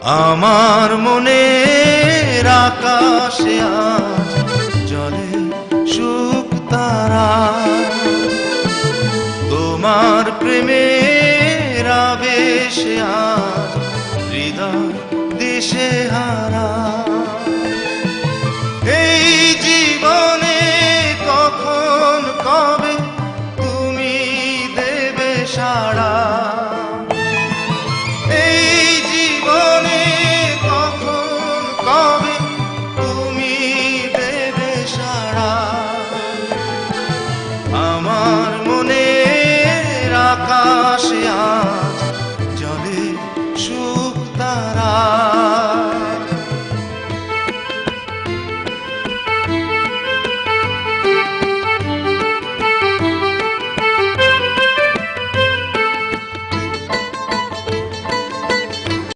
আমার মনের আকাশে আজ জলে সুখ তারা, তোমার প্রেমের আবেশে আজ হৃদয় দিশেহারা।